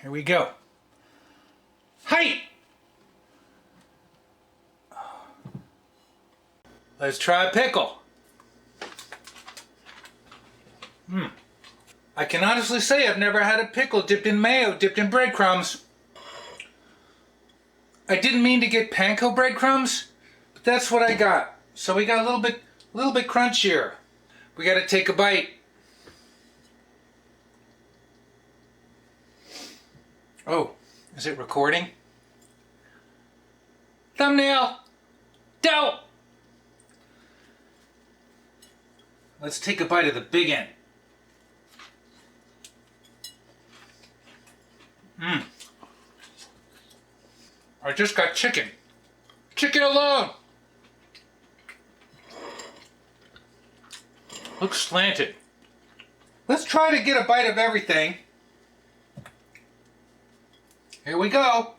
Here we go. Hey! Let's try a pickle. I can honestly say I've never had a pickle dipped in mayo, dipped in breadcrumbs. I didn't mean to get Panko breadcrumbs, but that's what I got. So we got a little bit crunchier. We got to take a bite. Oh, is it recording? Thumbnail! Dough! Let's take a bite of the big end. I just got chicken. Chicken alone! Looks slanted. Let's try to get a bite of everything. Here we go.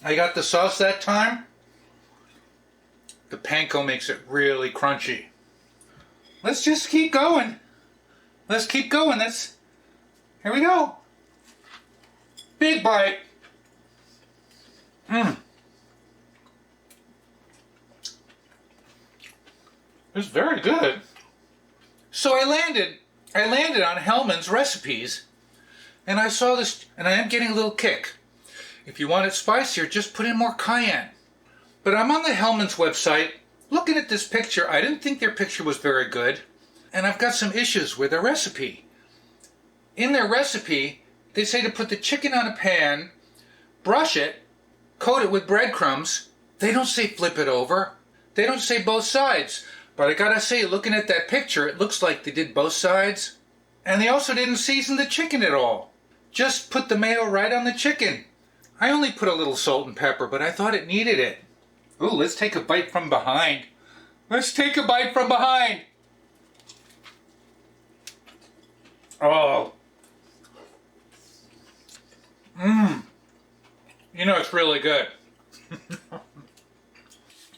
I got the sauce that time. The Panko makes it really crunchy. Let's just keep going. Let's keep going. Here we go. Big bite. It's very good. So I landed on Hellmann's recipes, and I saw this, and I am getting a little kick. If you want it spicier, just put in more cayenne. But I'm on the Hellmann's website, looking at this picture. I didn't think their picture was very good, and I've got some issues with their recipe. In their recipe, they say to put the chicken on a pan, brush it, coat it with breadcrumbs. They don't say flip it over. They don't say both sides. But I gotta say, looking at that picture, it looks like they did both sides. And they also didn't season the chicken at all. Just put the mayo right on the chicken. I only put a little salt and pepper, but I thought it needed it. Ooh, let's take a bite from behind. Let's take a bite from behind. Oh. You know, it's really good.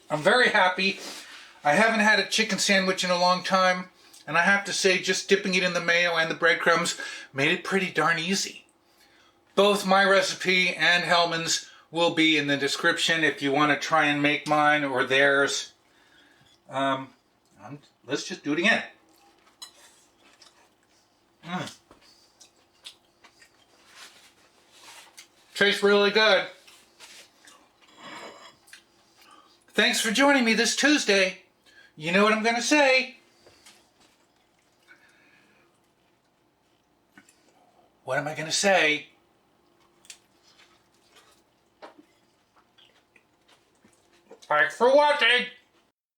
I'm very happy. I haven't had a chicken sandwich in a long time, and I have to say, just dipping it in the mayo and the breadcrumbs made it pretty darn easy. Both my recipe and Hellmann's will be in the description if you want to try and make mine or theirs. Let's just do it again. Tastes really good. Thanks for joining me this Tuesday. You know what I'm going to say. What am I going to say? Thanks for watching.